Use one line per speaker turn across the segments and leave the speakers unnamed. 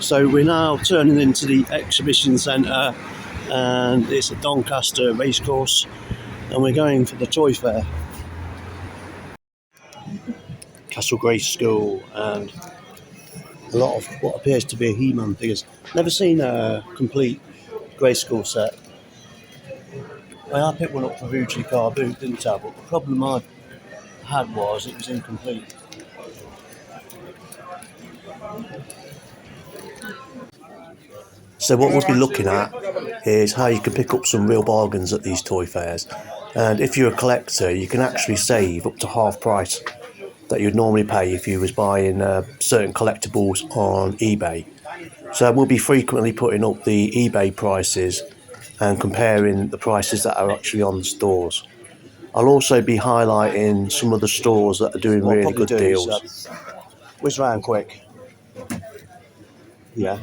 So we're now turning into the exhibition centre, and it's a Doncaster racecourse, and we're going for the toy fair. Castle Grace School and a lot of what appears to be a He-Man figures. Never seen a complete Grace School set. I picked one up for Ruji Car Boot, didn't I? But the problem I had was it was incomplete. So what we'll be looking at is how you can pick up some real bargains at these toy fairs. And if you're a collector, you can actually save up to half price that you'd normally pay if you was buying certain collectibles on eBay. So we'll be frequently putting up the eBay prices and comparing the prices that are actually on the stores. I'll also be highlighting some of the stores that are doing really good deals. Whiz round quick. Yeah.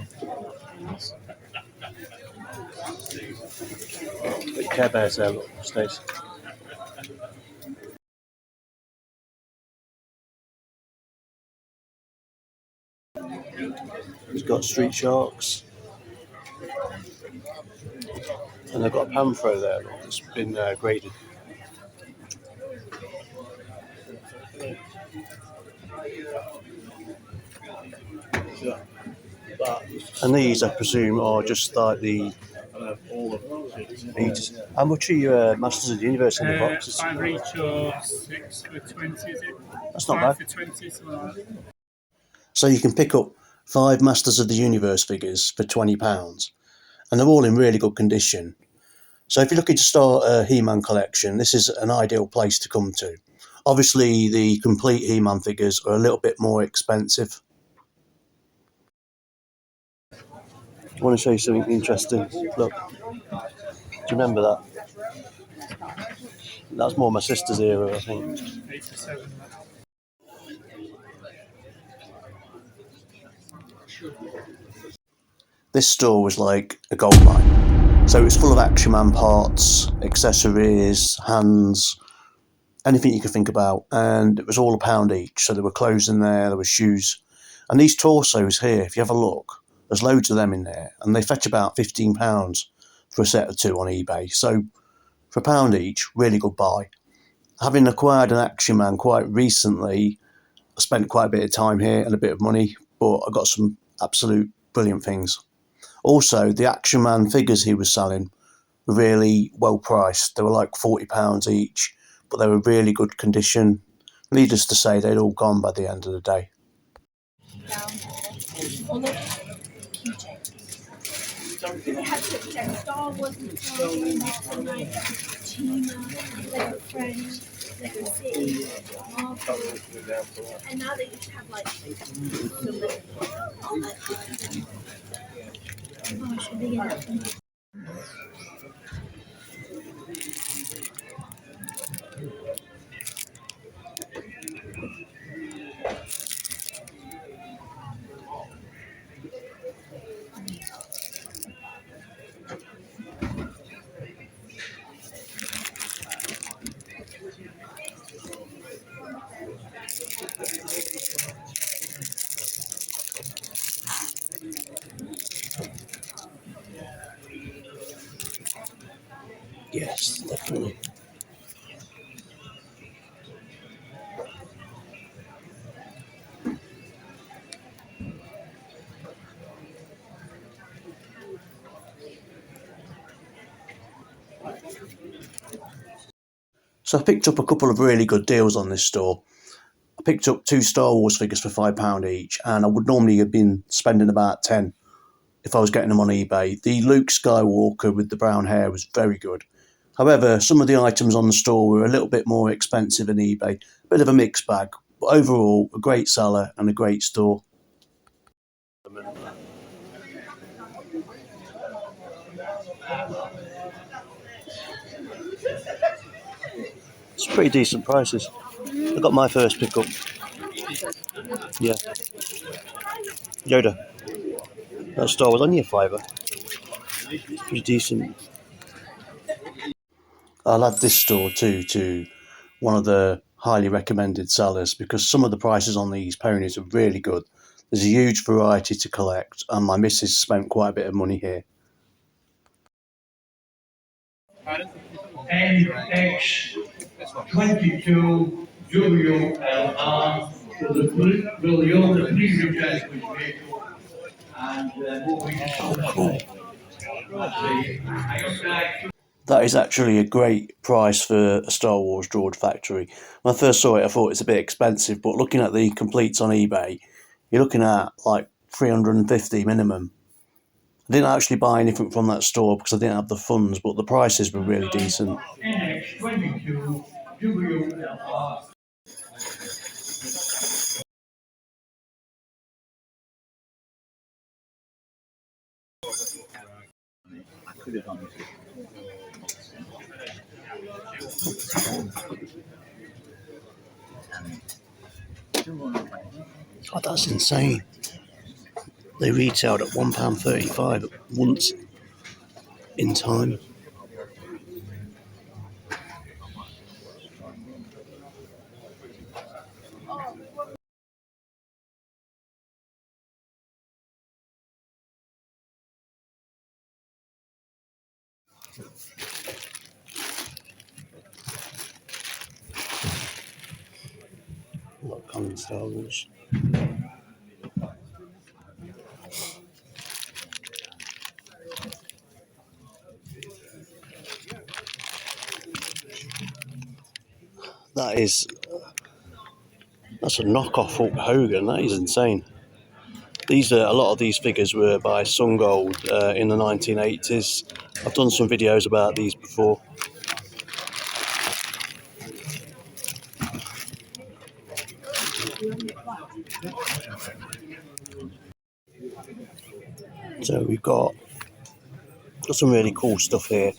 Care Bears there, look, Stace. He's got Street Sharks. And they've got a Panthro there, look, that's been graded. And these, I presume, are just like the. How much are your Masters of the Universe in the boxes?
5 each or 6 for 20, is it?
That's not bad.
For 20, something like that.
So you can pick up 5 Masters of the Universe figures for £20, and they're all in really good condition. So if you're looking to start a He-Man collection, this is an ideal place to come to. Obviously, the complete He-Man figures are a little bit more expensive. I want to show you something interesting. Look, do you remember that? That's more my sister's era, I think.
87.
This store was like a gold mine. So it was full of Action Man parts, accessories, hands, anything you could think about. And it was all £1 each. So there were clothes in there were shoes. And these torsos here, if you have a look, there's loads of them in there. And they fetch about £15 for a set of 2 on eBay. So for £1 each, really good buy. Having acquired an Action Man quite recently, I spent quite a bit of time here and a bit of money, but I got some absolute brilliant things. Also, the Action Man figures he was selling were really well priced. They were like £40 each, but they were really good condition. Needless to say, they'd all gone by the end of the day.
They had such Star Wars and Lego Friends, Lego City, Marvel, and now they just have like I should be in it.
Yes, definitely. So I picked up a couple of really good deals on this store. I picked up 2 Star Wars figures for £5 each, and I would normally have been spending about 10 if I was getting them on eBay. The Luke Skywalker with the brown hair was very good. However, some of the items on the store were a little bit more expensive than eBay. A bit of a mixed bag, but overall, a great seller and a great store. It's pretty decent prices. I got my first pickup. Yeah. Yoda. That store was only a £5. It's pretty decent. I'll add this store too to one of the highly recommended sellers because some of the prices on these ponies are really good. There's a huge variety to collect, and my missus spent quite a bit of money here.
NX22 WLR will yield the pre-replacement vehicle and moving to
Cool.
the
That is actually a great price for a Star Wars droid factory. When I first saw it, I thought it's a bit expensive, but looking at the completes on eBay, you're looking at like 350 minimum. I didn't actually buy anything from that store because I didn't have the funds, but the prices were really decent.
NX22 WLR.
Oh, that's insane. They retailed at £1.35 once in time. Look, common Star Wars. That's a knockoff Hulk Hogan. That is insane. A lot of these figures were by Sungold in the 1980s. I've done some videos about these before. So we've got some really cool stuff here.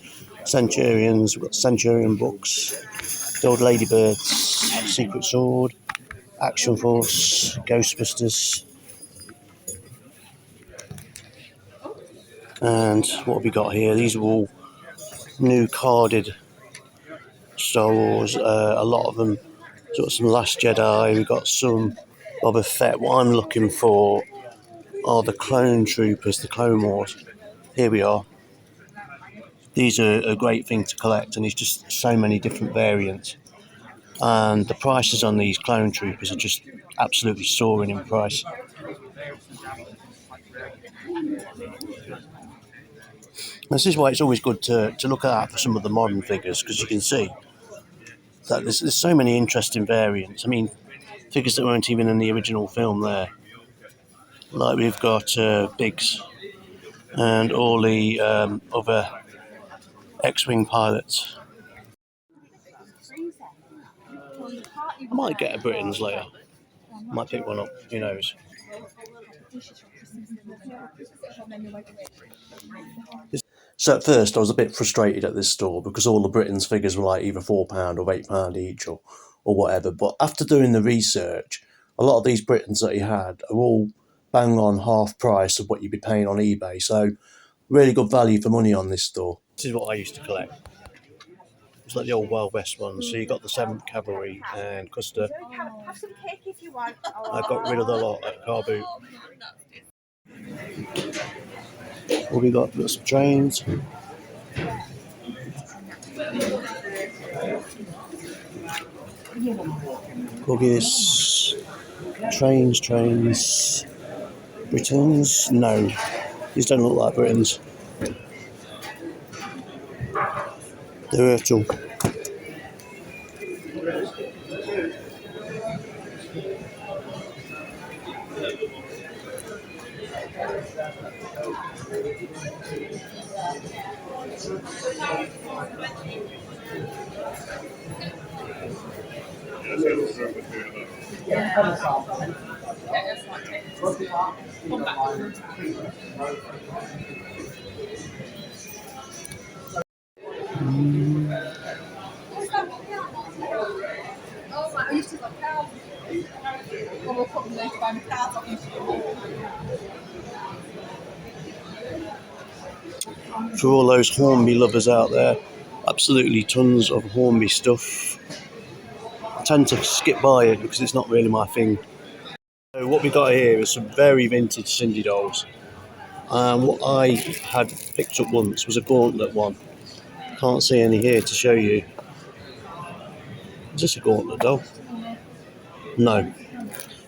Centurions, we've got Centurion books, the old Ladybirds, Secret Sword, Action Force, Ghostbusters. And what have we got here? These are all new carded Star Wars. A lot of them. We've got some Last Jedi. We've got some Boba Fett. What I'm looking for are the Clone Troopers, the Clone Wars. Here we are. These are a great thing to collect, and there's just so many different variants. And the prices on these Clone Troopers are just absolutely soaring in price. This is why it's always good to look out for some of the modern figures, because you can see that there's so many interesting variants. I mean, figures that weren't even in the original film there. Like we've got Biggs and all the other X-Wing pilots. I might get a Britons later. Might pick one up, who knows. So at first I was a bit frustrated at this store because all the Britons figures were like either £4 or £8 each or whatever. But after doing the research, a lot of these Britons that he had are all bang on half price of what you'd be paying on eBay. So really good value for money on this store. This is what I used to collect. It's like the old Wild West ones. So you got the 7th Cavalry and Custer.
Have some cake if you want.
I got rid of the lot at car boot. What we got? Got some trains. Buggies. Trains. Britons? No. These don't look like Britons. They're Urtul. For all those Hornby lovers out there, absolutely tons of Hornby stuff. I tend to skip by it because it's not really my thing. So what we got here is some very vintage Cindy dolls. What I had picked up once was a gauntlet one. Can't see any here to show you. Is this a gauntlet doll? No.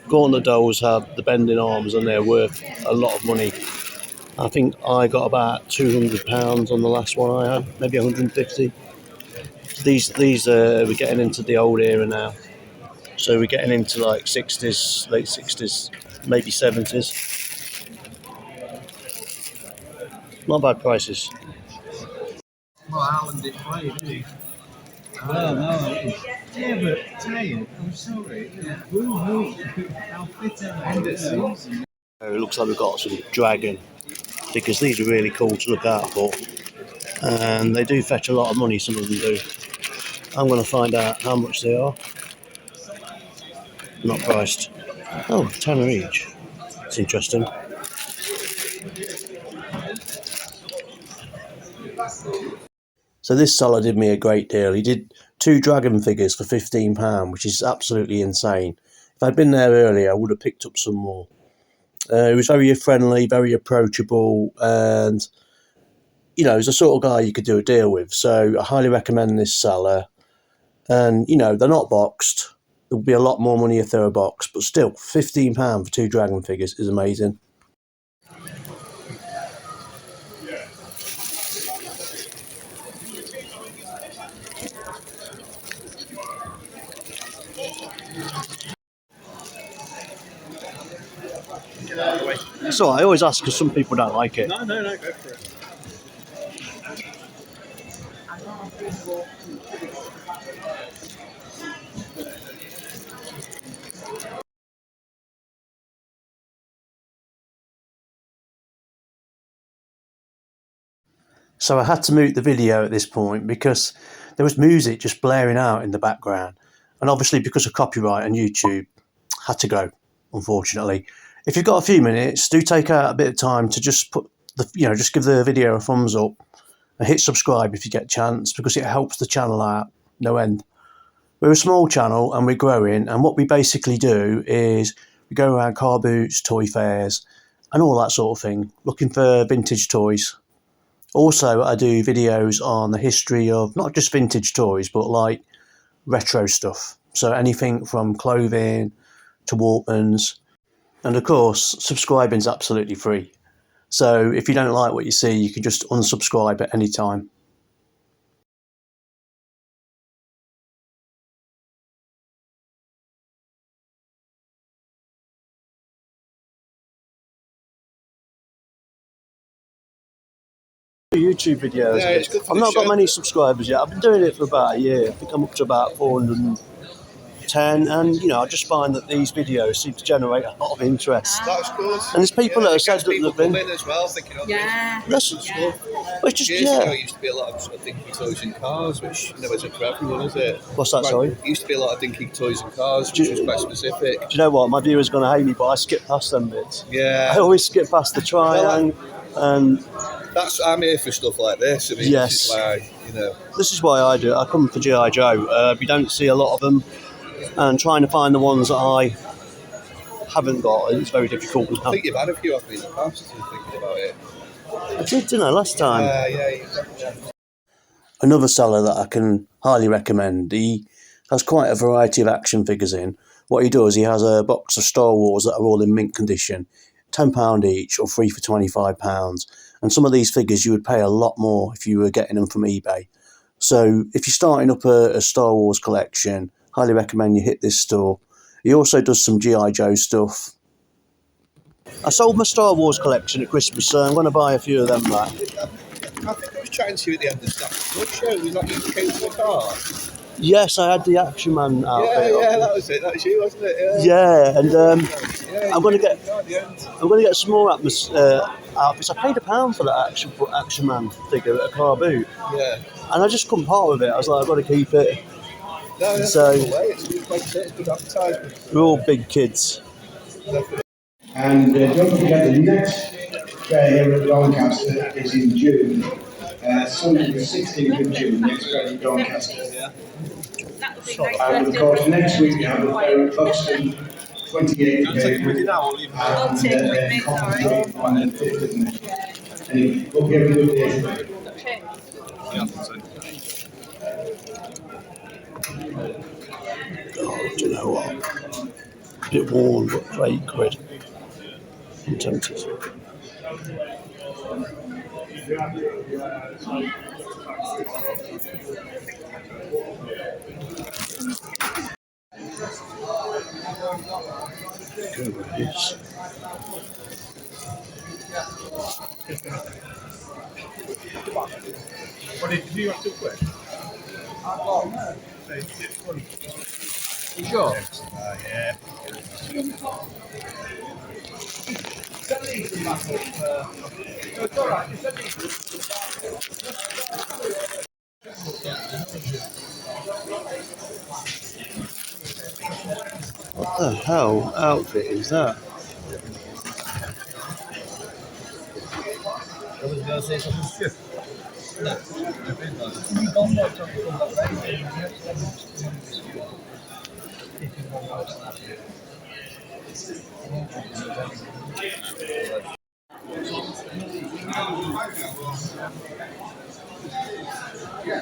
Gauntlet dolls have the bending arms and they're worth a lot of money. I think I got about £200 on the last one I had, maybe 150. These we're getting into the old era now. So we're getting into like 60s, late 60s, maybe 70s. Not bad prices.
Well, Alan did play, did he? No, no. Yeah, but tired. I'm sorry. Woo-hoo. How fit am I? End of season.
It looks like we've got some dragon because these are really cool to look out for. And they do fetch a lot of money, some of them do. I'm going to find out how much they are. Not priced. Oh, £10 each. It's interesting. So this seller did me a great deal. He did 2 dragon figures for £15, which is absolutely insane. If I'd been there earlier, I would have picked up some more. He was very friendly, very approachable, and you know, he's the sort of guy you could do a deal with. So I highly recommend this seller. And you know, they're not boxed. There would be a lot more money if they were boxed, but still, £15 for 2 dragon figures is amazing. So I always ask because some people don't like it.
No, go for it.
So I had to mute the video at this point because there was music just blaring out in the background. And obviously because of copyright on YouTube, had to go, unfortunately. If you've got a few minutes, do take out a bit of time to just put the, you know, just give the video a thumbs up and hit subscribe if you get a chance, because it helps the channel out no end. We're a small channel and we're growing, and what we basically do is we go around car boots, toy fairs and all that sort of thing, looking for vintage toys. Also, I do videos on the history of not just vintage toys, but like retro stuff. So anything from clothing to Walkmans. And of course, subscribing is absolutely free. So if you don't like what you see, you can just unsubscribe at any time. YouTube videos.
Yeah, it's good for
I've
the
not got
show.
many subscribers yet. I've been doing it for about a year. I think I'm up to about 410, and you know, I just find that these videos seem to generate a lot of interest.
That's good.
And there's people that have said that
people
they've been.
come in as well, thinking, oh,
Yeah.
That's
Yeah.
Well, it's just
years ago,
yeah.
it used to be a lot of sort of dinky toys and cars, which never isn't for everyone, is it?
What's that? Sorry.
It used to be a lot of dinky toys and cars, which was quite specific.
Do you know what? My viewers are going to hate me, but I skip past them bits.
Yeah.
I always skip past the triangle, and
I'm here for stuff like this. I mean,
Yes.
this is why, you know.
this is why I do it. I come for G.I. Joe. We don't see a lot of them, and trying to find the ones that I haven't got, it's very difficult now.
I think you've had a few of me in the past, if you're thinking about it.
I did, didn't I, last time?
Yeah.
Another seller that I can highly recommend. He has quite a variety of action figures in. What he does, he has a box of Star Wars that are all in mint condition, £10 each or 3 for £25. And some of these figures you would pay a lot more if you were getting them from eBay. So if you're starting up a Star Wars collection, highly recommend you hit this store. He also does some G.I. Joe stuff. I sold my Star Wars collection at Christmas, so I'm going to buy a few of them back.
I think I was chatting to you at the end of the show. Was that you who came to the car?
Yes, I had the Action Man outfit.
Yeah, that was it. That was you, wasn't it?
Yeah, and I'm going to get
at the end.
I'm going to get some more outfits. I paid £1 for that Action Man figure at a car boot,
Yeah.
and I just couldn't part with it. I was like, I've got to keep it.
No,
So-
it's good advertisement.
We're all big kids.
And don't forget, the next fair here at Doncaster is in June. Sunday the 16th of June, next fair at Doncaster.
That would be great.
And of course, next week we have the fair at Buxton, 28th of
Take it
April.
with you now or leave it there?
And then concentrate on the 5th, isn't it? And hope you have a good day.
Yeah, I think so.
Oh, do you know what? A bit worn, but for £8. I'm tempted. Goodness.
What did you have to quit? You sure? Yeah.
What the hell outfit is that?
I was going to say something shift. No, you don't know something from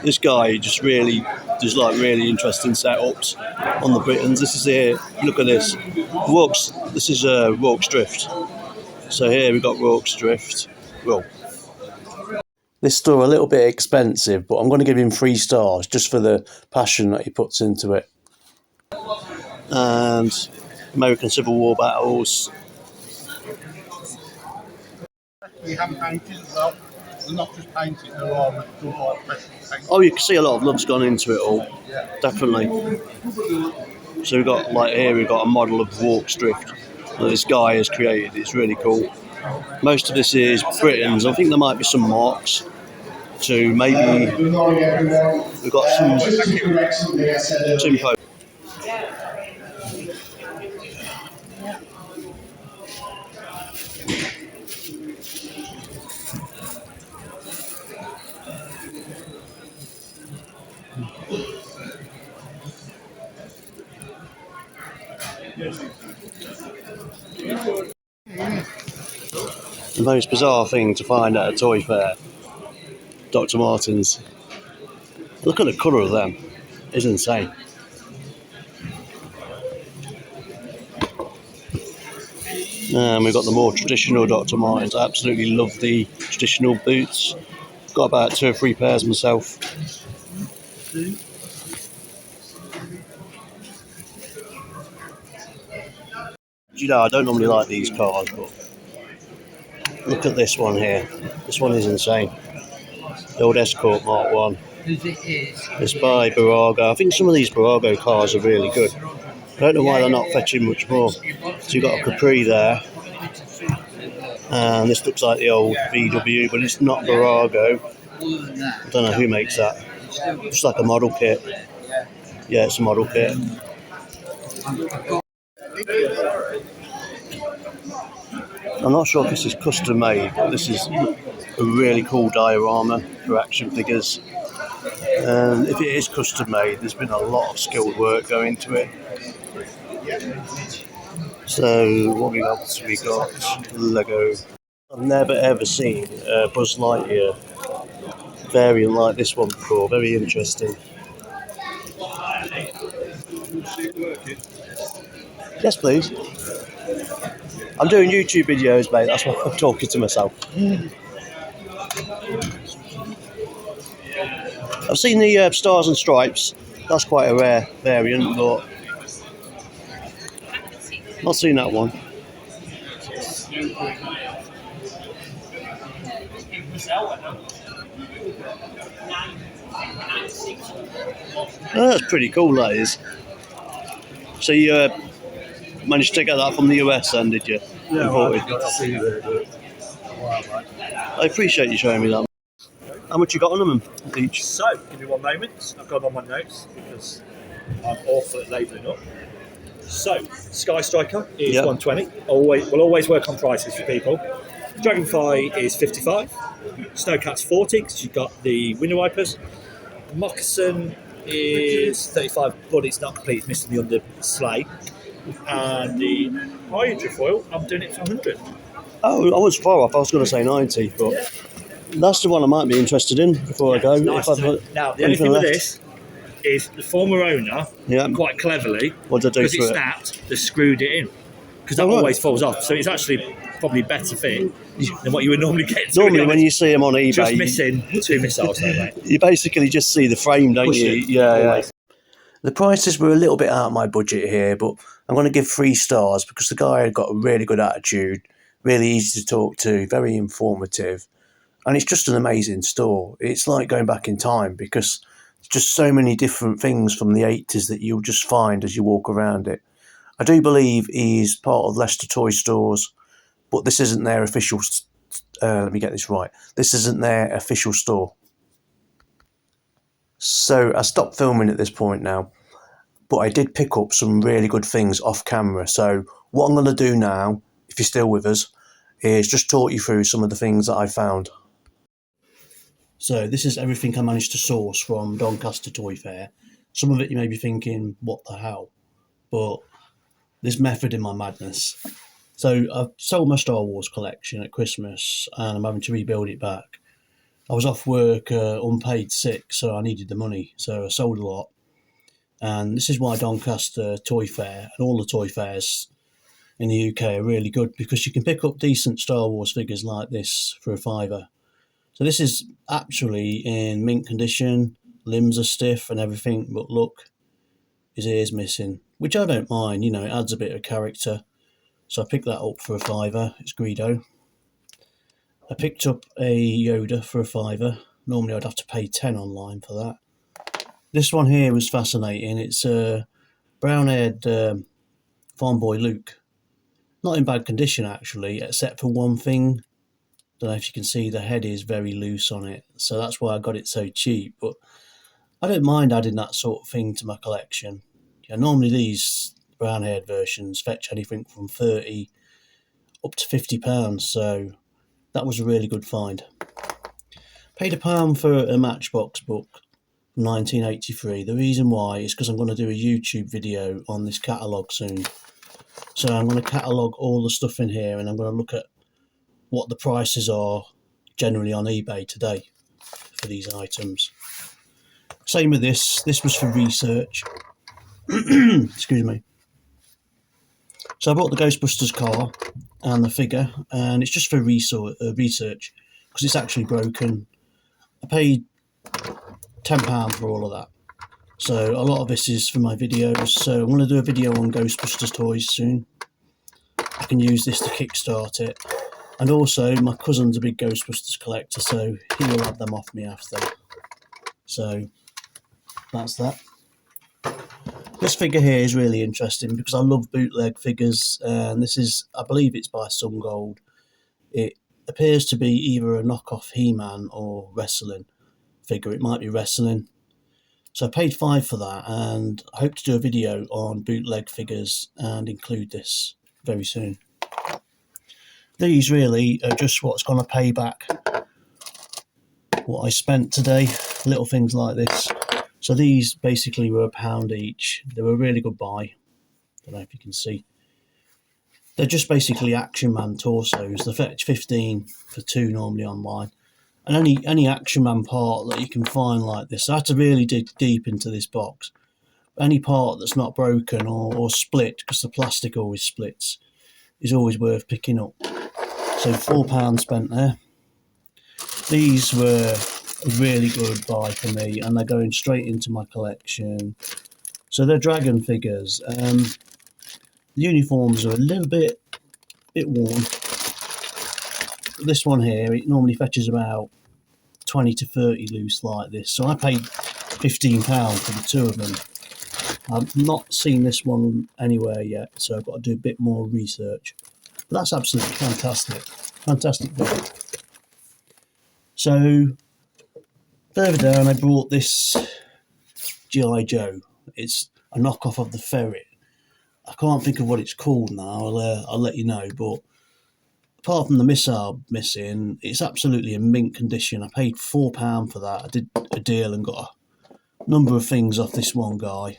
This guy just really does like really interesting setups on the Britons. This is here. Look at this. This is Rorke's Drift. So here we've got Rorke's Drift. Well, this store a little bit expensive, but I'm going to give him 3 stars just for the passion that he puts into it. And American Civil War battles.
We have painted as well. They're not just painted, they're all done like fresh paint.
Oh, you can see a lot of love's gone into it all.
Yeah.
Definitely. So we've got, like here, we've got a model of Rorke's Drift that this guy has created. It's really cool. Most of this is Britons. I think there might be some marks too. Maybe
Good morning, everyone.
we've got some
Just to correct something I said earlier.
Timpo. The most bizarre thing to find at a toy fair, Dr. Martens. Look at the colour of them. It's insane. And we've got the more traditional Dr. Martens. I absolutely love the traditional boots. Got about 2 or 3 pairs myself. You know, I don't normally like these cars, but look at this one here. This one is insane. The old Escort Mark 1. It's by Burago. I think some of these Burago cars are really good. I don't know why they're not fetching much more. So you've got a Capri there. And this looks like the old VW, but it's not Burago. I don't know who makes that. It's like a model kit. Yeah, it's a model kit. I'm not sure if this is custom made, but this is a really cool diorama for action figures. And if it is custom made, there's been a lot of skilled work going into it. So what else we got? Lego. I've never ever seen a Buzz Lightyear variant like this one before. Very interesting. Yes, please. I'm doing YouTube videos, mate. That's why I'm talking to myself. I've seen the Stars and Stripes. That's quite a rare variant, but not seen that one. Oh, that's pretty cool, that is. So you managed to get that from the US then, did you?
Yeah,
Imported.
I got to see that.
I appreciate you showing me that. How much you got on them each?
So, give me one moment. I've got on my notes because I'm awful at labelling up. So, Sky Striker is 120. We'll always work on prices for people. Dragonfly is 55. Snowcat's 40 because you've got the window wipers. Moccasin is 35, but it's not complete. It's missing the under sleigh. And the hydrofoil, I'm doing it for 100.
Oh, I was far off. I was going to say 90, but that's the one I might be interested in before I go.
Nice now, the only thing with this is the former owner, quite cleverly,
what did I do
because it
for it?
snapped, they screwed it in. Because that
Oh, right.
always falls off. So it's actually probably better fit than what you would normally get.
Normally, when you see them on eBay,
just missing 2 missiles, though, mate.
You basically just see the frame, don't you? Yeah. The prices were a little bit out of my budget here, but I'm going to give 3 stars because the guy had got a really good attitude, really easy to talk to, very informative, and it's just an amazing store. It's like going back in time because there's just so many different things from the 80s that you'll just find as you walk around it. I do believe he's part of Leicester Toy Stores, but this isn't their official. Let me get this right. This isn't their official store. So I stopped filming at this point now, but I did pick up some really good things off camera. So what I'm going to do now, if you're still with us, is just talk you through some of the things that I found. So this is everything I managed to source from Doncaster Toy Fair. Some of it you may be thinking, what the hell? But there's method in my madness. So I've sold my Star Wars collection at Christmas and I'm having to rebuild it back. I was off work, unpaid sick, so I needed the money. So I sold a lot. And this is why Doncaster Toy Fair and all the toy fairs in the UK are really good, because you can pick up decent Star Wars figures like this for £5. So this is actually in mint condition, limbs are stiff and everything, but look, his ear's missing, which I don't mind, it adds a bit of character. So I picked that up for £5, it's Greedo. I picked up a Yoda for £5. Normally I'd have to pay 10 online for that. This one here was fascinating. It's a brown-haired farm boy Luke. Not in bad condition actually, except for one thing. Don't know if you can see, the head is very loose on it. So that's why I got it so cheap. But I don't mind adding that sort of thing to my collection. Normally these brown-haired versions fetch anything from £30 up to £50. So that was a really good find. Paid £1 for a Matchbox book from 1983. The reason why is because I'm going to do a YouTube video on this catalogue soon. So I'm going to catalogue all the stuff in here and I'm going to look at what the prices are generally on eBay today for these items. Same with this. This was for research. Excuse me. So I bought the Ghostbusters car and the figure, and it's just for research because it's actually broken. I paid £10 for all of that. So a lot of this is for my videos. So I'm going to do a video on Ghostbusters toys soon. I can use this to kickstart it. And also my cousin's a big Ghostbusters collector, so he will have them off me after. So that's that. This figure here is really interesting because I love bootleg figures, and this is, I believe it's by Sun Gold. It appears to be either a knockoff He-Man or wrestling figure. It might be wrestling. So I paid £5 for that, and I hope to do a video on bootleg figures and include this very soon. These really are just what's going to pay back what I spent today, little things like this. So these basically were £1 each. They were a really good buy. Don't know if you can see. They're just basically Action Man torsos. They fetch 15 for 2 normally online. And any Action Man part that you can find like this, I had to really dig deep into this box. Any part that's not broken or split, because the plastic always splits, is always worth picking up. So £4 spent there. These were a really good buy for me, and they're going straight into my collection. So they're dragon figures. The uniforms are a little bit worn. This one here, it normally fetches about 20 to 30 loose like this. So I paid £15 for the 2 of them. I've not seen this one anywhere yet, so I've got to do a bit more research. But that's absolutely fantastic. Fantastic book. So further down, I brought this G.I. Joe. It's a knockoff of the Ferret. I can't think of what it's called now. I'll let you know. But apart from the missile missing, it's absolutely in mint condition. I paid £4 for that. I did a deal and got number of things off this one guy.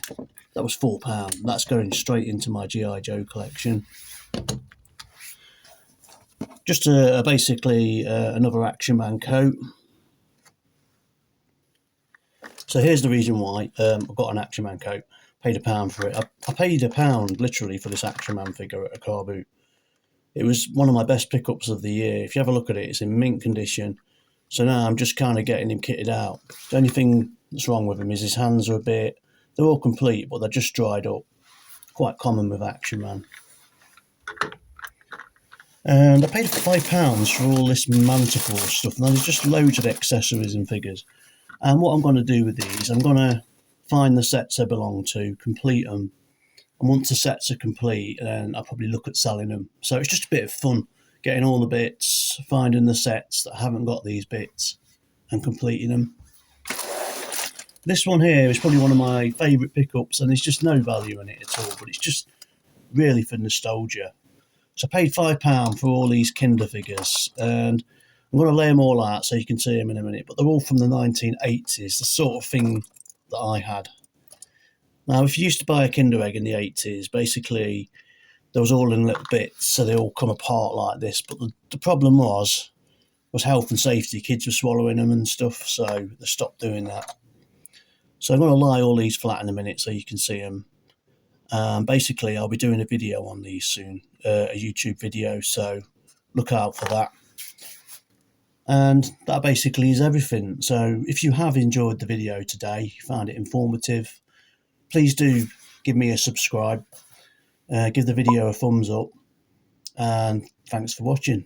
That was £4. That's going straight into my G.I. Joe collection. Just basically another Action Man coat. So here's the reason why I've got an Action Man coat. Paid £1 for it. I paid £1 literally for this Action Man figure at a car boot. It was one of my best pickups of the year. If you have a look at it, it's in mint condition. So now I'm just kind of getting him kitted out. The only thing that's wrong with him is his hands are a bit, they're all complete, but they're just dried up. Quite common with Action Man. And I paid £5 for all this Manticore stuff. Now there's just loads of accessories and figures. And what I'm going to do with these, I'm going to find the sets they belong to, complete them. And once the sets are complete, then I'll probably look at selling them. So it's just a bit of fun, getting all the bits, finding the sets that haven't got these bits, and completing them. This one here is probably one of my favourite pickups, and there's just no value in it at all, but it's just really for nostalgia. So I paid £5 for all these Kinder figures, and I'm going to lay them all out so you can see them in a minute, but they're all from the 1980s, the sort of thing that I had. Now, if you used to buy a Kinder Egg in the 80s, basically they was all in little bits, so they all come apart like this. But the problem was health and safety. Kids were swallowing them and stuff, so they stopped doing that. So I'm going to lie all these flat in a minute so you can see them. Basically, I'll be doing a video on these soon, a YouTube video, so look out for that. And that basically is everything. So if you have enjoyed the video today, you found it informative, please do give me a subscribe, give the video a thumbs up, and thanks for watching.